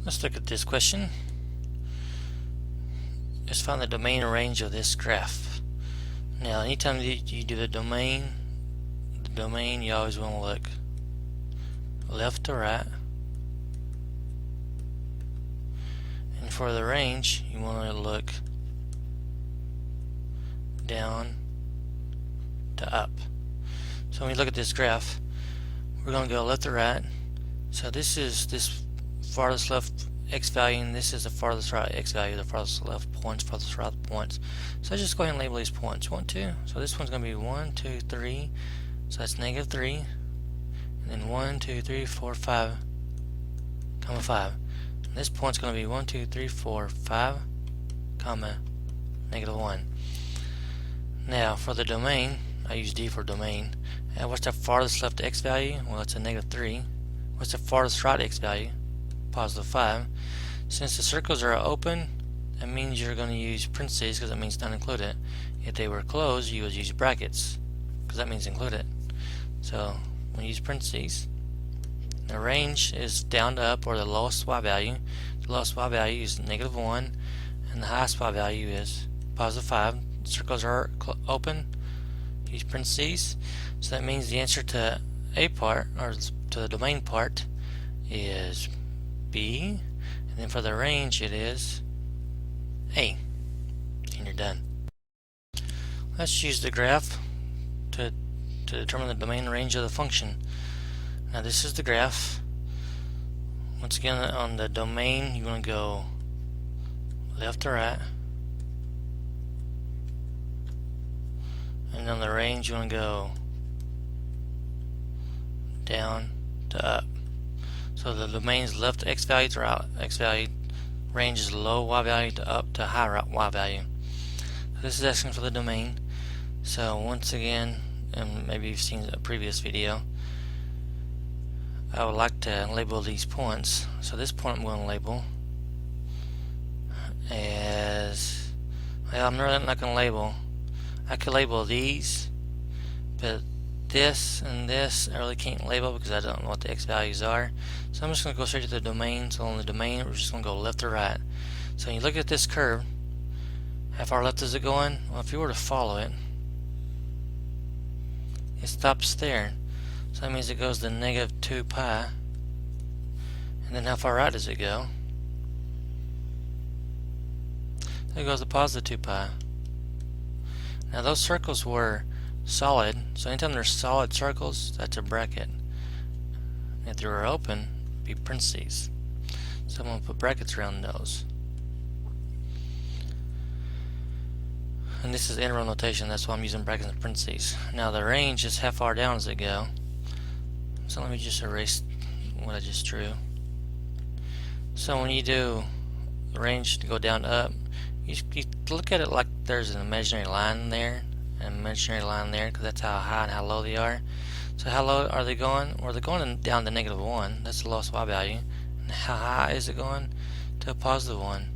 Let's look at this question. Let's find the domain and range of this graph. Now, anytime you do the domain, you always want to look left to right. And for the range, you want to look down to up. So when you look at this graph, we're going to go left to right. So this is this farthest left x value, and this is the farthest right x value, the farthest left points, farthest right points. So just go ahead and label these points. 1, 2. So this one's going to be 1, 2, 3. So that's -3. And then 1, 2, 3, 4, 5, comma 5. And this point's going to be 1, 2, 3, 4, 5, comma -1. Now for the domain, I use D for domain. And what's the farthest left x value? Well, it's a -3. What's the farthest right x value? +5. Since the circles are open, that means you're going to use parentheses because that means not included. If they were closed, you would use brackets because that means included. So when you use parentheses, the range is down to up, or the lowest y value. The lowest y value is -1, and the highest y value is +5. Circles are open, use parentheses. So that means the answer to A part, or to the domain part, is B, and then for the range it is A, and you're done. Let's use the graph to determine the domain and range of the function. Now this is the graph. Once again, on the domain you want to go left to right, and on the range you want to go down to up. So the domain is left x value to right x value, range is low y value to up to high y value. So this is asking for the domain. So once again, and maybe you've seen a previous video, I would like to label these points. So this point I'm going to label as, well, I'm really not going to label. I could label these, but this and this I really can't label because I don't know what the x values are. So I'm just going to go straight to the domain. So on the domain we're just going to go left to right. So when you look at this curve, how far left is it going? Well, if you were to follow it, it stops there. So that means it goes to -2 pi. And then how far right does it go? So it goes to +2 pi. Now those circles were solid, so anytime there's solid circles, that's a bracket. If they were open, it'd be parentheses. So I'm going to put brackets around those. And this is interval notation, that's why I'm using brackets and parentheses. Now the range is how far down does it go. So let me just erase what I just drew. So when you do the range to go down to up, you look at it like there's an imaginary line there, because that's how high and how low they are. So how low are they going? Well, they're going down to -1. That's the lowest y value. And how high is it going? To a +1.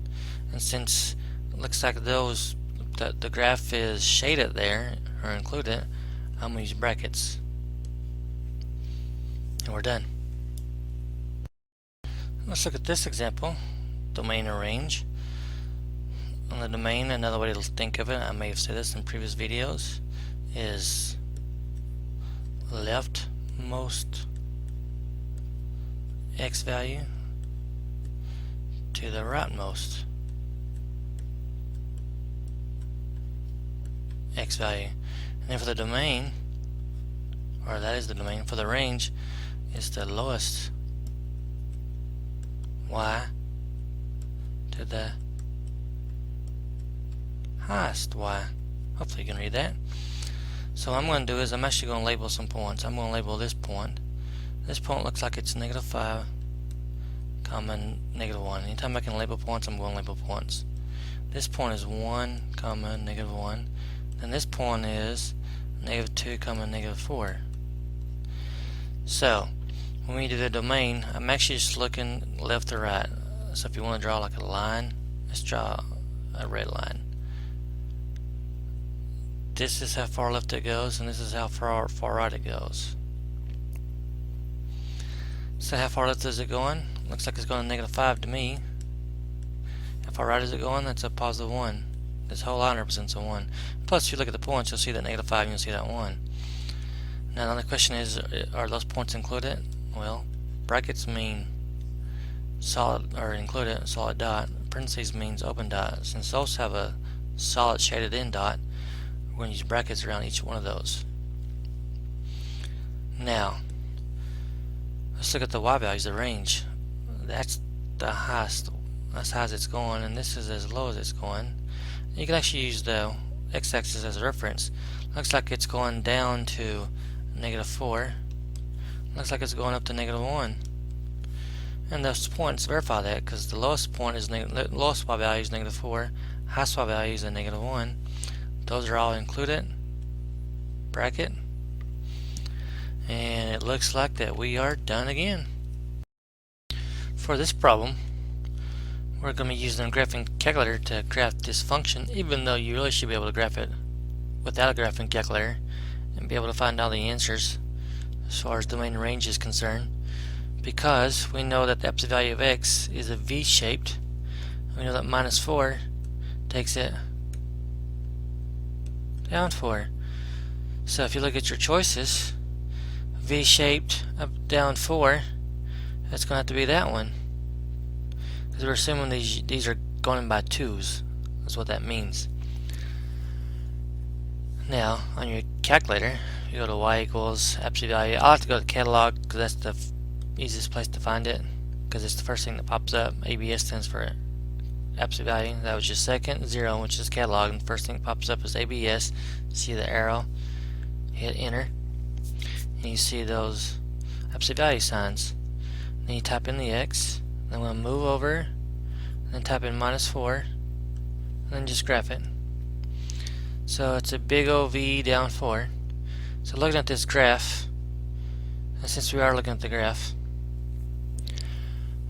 And since it looks like the graph is shaded there or included, I'm going to use brackets. And we're done. Let's look at this example, domain and range. On the domain, another way to think of it, I may have said this in previous videos, is leftmost x value to the rightmost x value. And then for the domain, or that is the domain, for the range, is the lowest y to the highest y. Hopefully you can read that. So what I'm going to do is I'm actually going to label some points. I'm going to label this point. This point looks like it's -5, -1. Anytime I can label points, I'm going to label points. This point is 1, -1. And this point is -2, -4. So when we do the domain, I'm actually just looking left to right. So if you want to draw like a line, let's draw a red line. This is how far left it goes, and this is how far right it goes. So how far left is it going? looks like it's going to -5 to me. How far right is it going? That's a +1. This whole line represents a 1. Plus, if you look at the points, you'll see that -5 and you'll see that 1. Now, the question is, are those points included? Well, brackets mean solid, or included, solid dot. Parentheses means open dot. Since those have a solid shaded in dot, we're going to use brackets around each one of those. Now, let's look at the y values, the range. That's the highest, as high as it's going, and this is as low as it's going. You can actually use the x-axis as a reference. Looks like it's going down to -4. Looks like it's going up to -1. And those points verify that, because the lowest point is lowest y value is -4, highest y value is a -1. Those are all included. Bracket. And it looks like that we are done again. For this problem, we're going to be using a graphing calculator to graph this function, even though you really should be able to graph it without a graphing calculator and be able to find all the answers as far as domain and range is concerned, because we know that the absolute value of x is a v-shaped. We know that -4 takes it down 4. So if you look at your choices, v-shaped up down 4, that's going to have to be that one, because we're assuming these are going by 2's. That's what that means. Now, on your calculator, you go to y equals absolute value. I'll have to go to the catalog because that's the easiest place to find it, because it's the first thing that pops up. ABS stands for absolute value. That was your second. 0, which is catalog, and the first thing that pops up is ABS. See the arrow, hit enter, and you see those absolute value signs. Then you type in the x, then we'll move over, then type in -4, and then just graph it. So it's a big old V down 4. So looking at this graph, and since we are looking at the graph,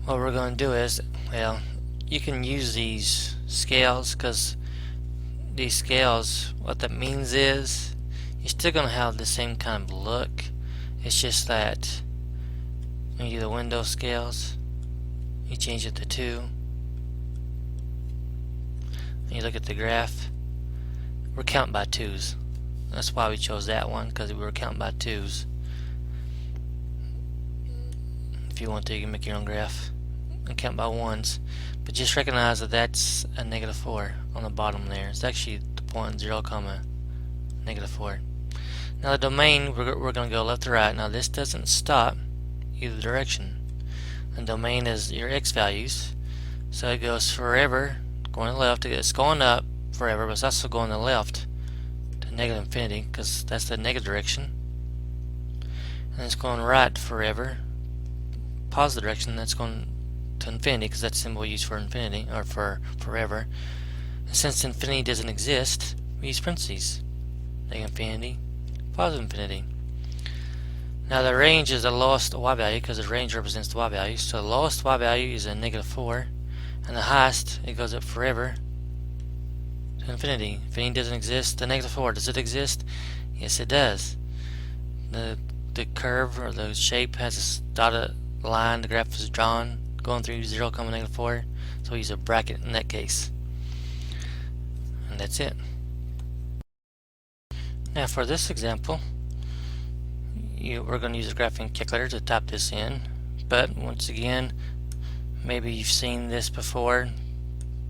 what we're going to do is, well, you can use these scales, because these scales, what that means is you're still going to have the same kind of look. It's just that when you do the window scales, you change it to 2. And you look at the graph, we're counting by 2's. That's why we chose that one, because we were counting by 2's. If you want to, you can make your own graph and count by 1's. But just recognize that that's a -4 on the bottom there. It's actually the point 0, -4. Now the domain, we're going to go left to right. Now this doesn't stop either direction. The domain is your x values, so it goes forever going left. It's going up forever, but it's also going to the left to -infinity, because that's the negative direction. And it's going right forever, positive direction. That's going to infinity, because that's the symbol we use for infinity, or for forever. And since infinity doesn't exist, we use parentheses. -infinity, positive infinity. Now the range is the lowest y value, because the range represents the y value. So the lowest y value is a -4, and the highest, it goes up forever to infinity. Infinity doesn't exist. The -4, does it exist? Yes, it does. The curve, or the shape, has a dotted line. The graph is drawn going through 0, -4. So we use a bracket in that case. And that's it. Now for this example, we're going to use a graphing calculator to type this in. But once again, maybe you've seen this before.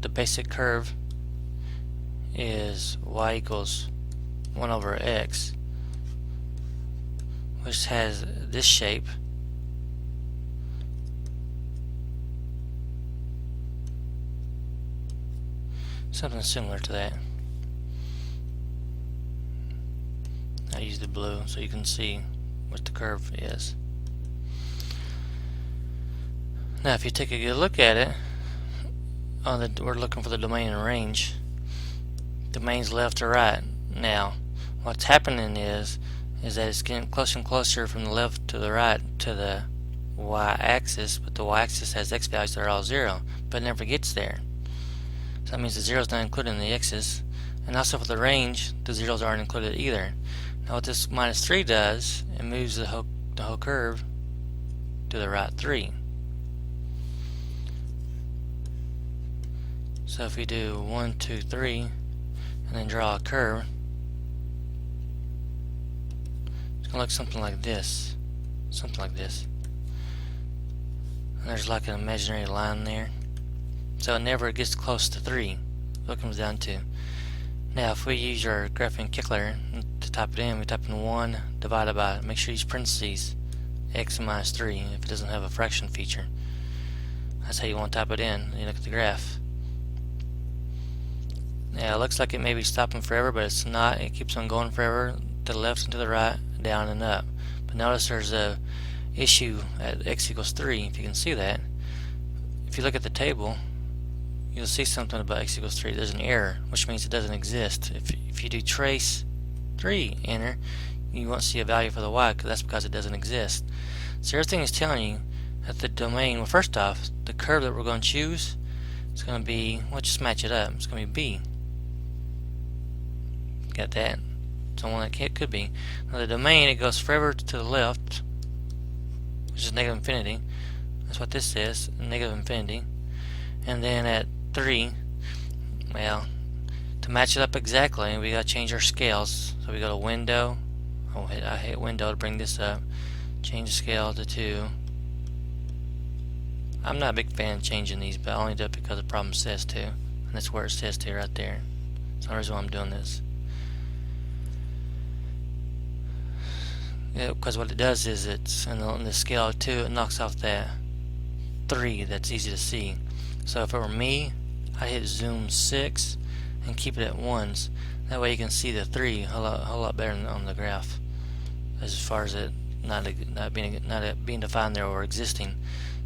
The basic curve is y equals 1 over x, which has this shape. Something similar to that. I use the blue so you can see what the curve is. Now if you take a good look at it, we're looking for the domain and range. Domain's left to right. Now what's happening is that it's getting closer and closer from the left to the right to the y-axis, but the y-axis has x values that are all 0, but it never gets there. So that means the 0 is not included in the x's, and also for the range, the zeros aren't included either. Now what this -3 does, it moves the whole curve to the right 3. So if we do 1, 2, 3, and then draw a curve, it's going to look something like this. Something like this. And there's like an imaginary line there. So it never gets close to 3. What it comes down to. Now if we use our graphing calculator to type it in, we type in 1 divided by, make sure you use parentheses, x minus 3 if it doesn't have a fraction feature. That's how you want to type it in. You look at the graph. Now it looks like it may be stopping forever, but it's not. It keeps on going forever, to the left and to the right, down and up. But notice there's a issue at x equals 3, if you can see that. If you look at the table, you'll see something about x equals 3. There's an error, which means it doesn't exist. If you do trace 3, enter, you won't see a value for the y, because that's because it doesn't exist. So everything is telling you that the domain, well, first off, the curve that we're going to choose is going to be, well, just match it up. It's going to be b. Got that? So one that it could be. Now the domain, it goes forever to the left, which is negative infinity. That's what this says, negative infinity. And then at 3, well, to match it up exactly, we got to change our scales. So we go to window. I hit window to bring this up. Change the scale to 2. I'm not a big fan of changing these, but I only do it because the problem says to. And that's where it says to right there. That's the reason why I'm doing this. Yeah, because what it does is it's on the scale of 2, it knocks off that 3 that's easy to see. So if it were me, I'd hit zoom 6 and keep it at 1s. That way you can see the 3 a whole lot better on the graph, as far as it not being defined there or existing.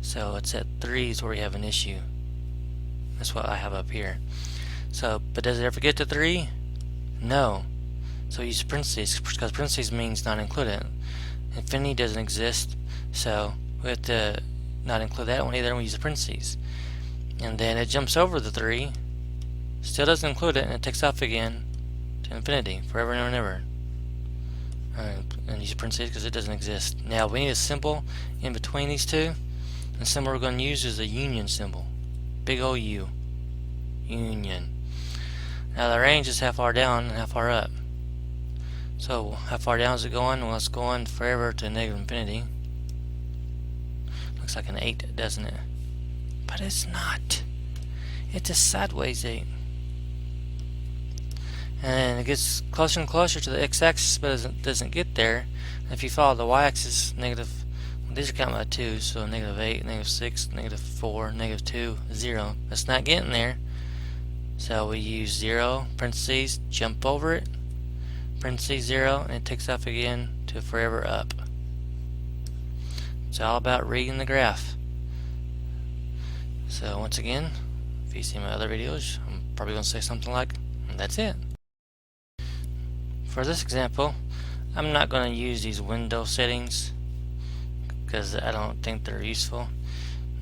So it's at 3s where we have an issue. That's what I have up here. So, but does it ever get to 3? No. So we use parentheses, because parentheses means not included. Infinity doesn't exist, so we have to not include that one either, and we use the parentheses. And then it jumps over the 3, still doesn't include it, and it takes off again to infinity, forever and ever and ever. And use parentheses because it doesn't exist. Now we need a symbol in between these two. The symbol we're going to use is a union symbol. Big old U. Union. Now the range is how far down and how far up. So how far down is it going? Well, it's going forever to negative infinity. Looks like an 8, doesn't it? But it's not. It's a sideways 8. And it gets closer and closer to the x-axis, but it doesn't get there. And if you follow the y-axis, negative, well, these are counted by 2, so negative 8, negative 6, negative 4, negative 2, 0. It's not getting there. So we use 0, parentheses, jump over it, parentheses 0, and it takes off again to forever up. It's all about reading the graph. So once again, if you see my other videos, I'm probably going to say something like, that's it. For this example, I'm not going to use these window settings because I don't think they're useful.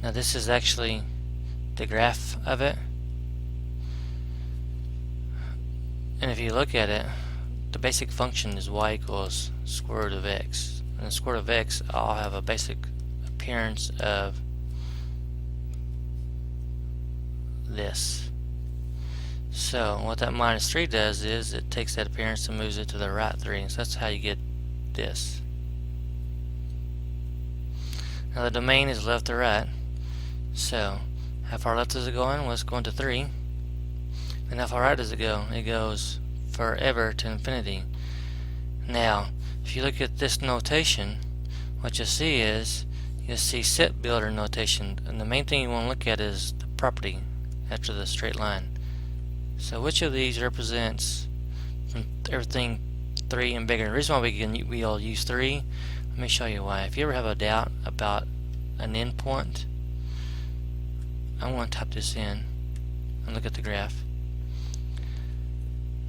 Now this is actually the graph of it. And if you look at it, the basic function is y equals square root of x. And the square root of x all have a basic appearance of this. So what that minus 3 does is it takes that appearance and moves it to the right 3. So that's how you get this. Now the domain is left to right. So how far left is it going? Well, it's going to 3. And how far right does it go? It goes forever to infinity. Now if you look at this notation, what you'll see is you'll see set builder notation, and the main thing you want to look at is the property after the straight line. So which of these represents from everything 3 and bigger? The reason why we all use 3, let me show you why. If you ever have a doubt about an endpoint, I'm going to type this in and look at the graph.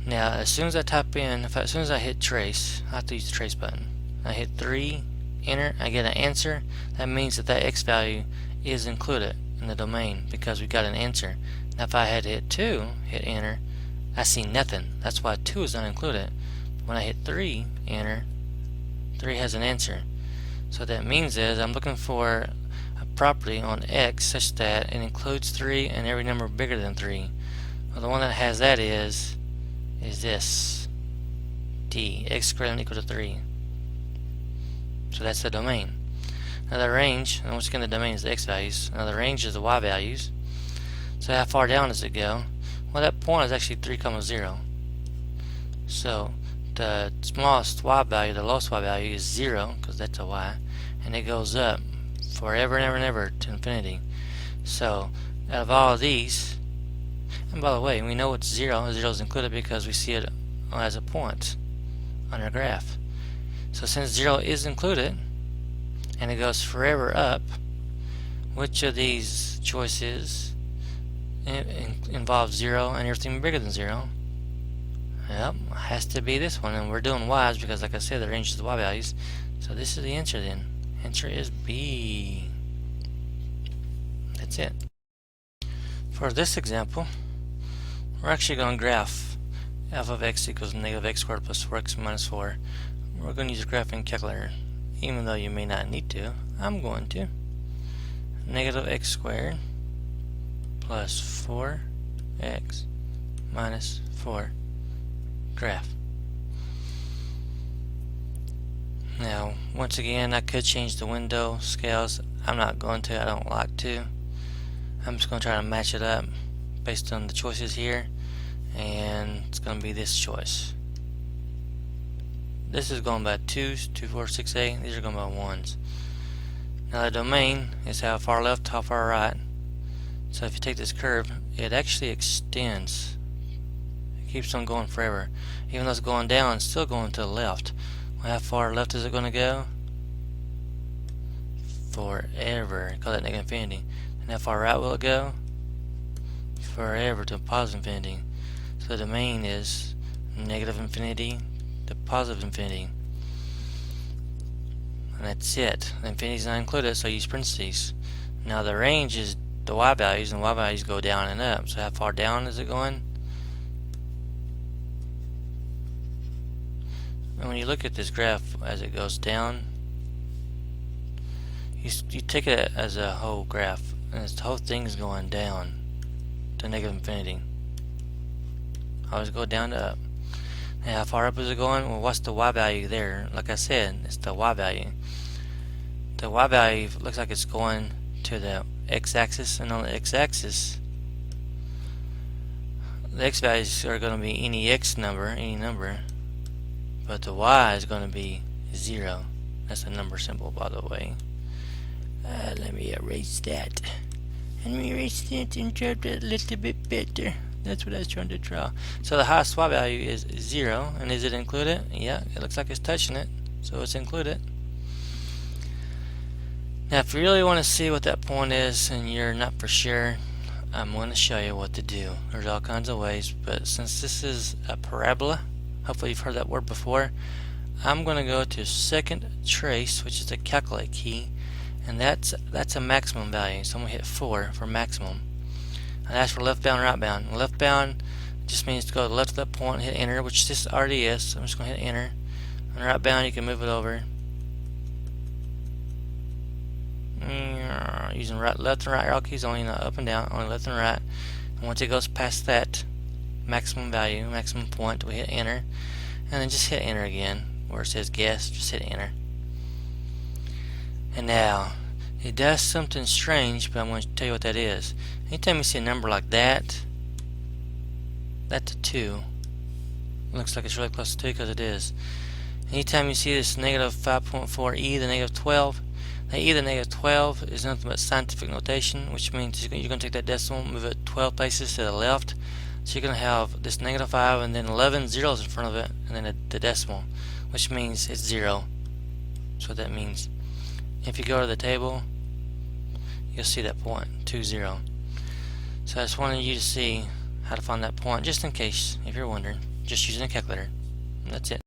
Now as soon as I type in, as soon as I hit trace, I have to use the trace button. I hit 3, enter, I get an answer. That means that x value is included in the domain because we got an answer. Now if I had hit 2, hit enter, I see nothing. That's why 2 is not included. When I hit 3, enter, 3 has an answer. So what that means is I'm looking for a property on x such that it includes 3 and every number bigger than 3. Well, the one that has that is this d, x greater than or equal to 3. So that's the domain. Now the range, and once again the domain is the x values. Now the range is the y values. So how far down does it go? Well, that point is actually 3, 0. So the smallest y value, the lowest y value is 0, because that's a y, and it goes up forever and ever and ever to infinity. So out of all of these, and by the way, we know it's 0. 0 is included because we see it as a point on our graph. So since 0 is included, and it goes forever up, which of these choices involves 0 and everything bigger than 0? Yep, has to be this one, and we're doing y's because, like I said, the range is the y values. So this is the answer then. Answer is B. That's it. For this example, we're actually going to graph f of x equals negative x squared plus 4x minus 4. We're going to use a graphing calculator. Even though you may not need to, I'm going to. Negative x squared plus 4x minus 4 graph. Now, once again, I could change the window scales. I'm not going to. I don't like to. I'm just going to try to match it up based on the choices here, and it's going to be this choice. This is going by 2s, 2, 4, 6, 8. These are going by 1s. Now the domain is how far left, how far right. So if you take this curve, it actually extends. It keeps on going forever. Even though it's going down, it's still going to the left. Well, how far left is it going to go? Forever. Call that negative infinity. And how far right will it go? Forever to positive infinity. So the domain is negative infinity to positive infinity. And that's it. The infinity is not included, so I use parentheses. Now the range is the y values, and y values go down and up. So how far down is it going? And when you look at this graph as it goes down, you take it as a whole graph, and the whole thing is going down to negative infinity. Always go down to up. Now how far up is it going? Well, what's the y value there? Like I said, it's the y value. The y value looks like it's going to the x-axis, and on the x-axis, the x values are going to be any x number, any number, but the y is going to be 0. That's a number symbol, by the way. Let me erase that. Let me erase that and draw that a little bit better. That's what I was trying to draw. So the highest y value is 0, and is it included? Yeah, it looks like it's touching it, so it's included. Now if you really want to see what that point is and you're not for sure, I'm going to show you what to do. There's all kinds of ways, but since this is a parabola, hopefully you've heard that word before, I'm going to go to second trace, which is the calculate key, and that's a maximum value. So I'm going to hit 4 for maximum. And that's for left bound, right bound. Left bound just means to go to the left of that point and hit enter, which this already is, so I'm just going to hit enter. On right bound, you can move it over. Using left and right arrow keys only, not up and down, only left and right. And once it goes past that maximum value, maximum point, we hit enter. And then just hit enter again. Where it says guess, just hit enter. And now, it does something strange, but I'm going to tell you what that is. Anytime you see a number like that, that's a 2. It looks like it's really close to 2 because it is. Anytime you see this negative 5.4 e to the negative 12, the e to the negative 12 is nothing but scientific notation, which means you're going to take that decimal, move it 12 places to the left. So you're going to have this negative 5 and then 11 zeros in front of it, and then the decimal, which means it's 0. That's what that means. If you go to the table, you'll see that point, 2, 0. So I just wanted you to see how to find that point, just in case, if you're wondering, just using a calculator. That's it.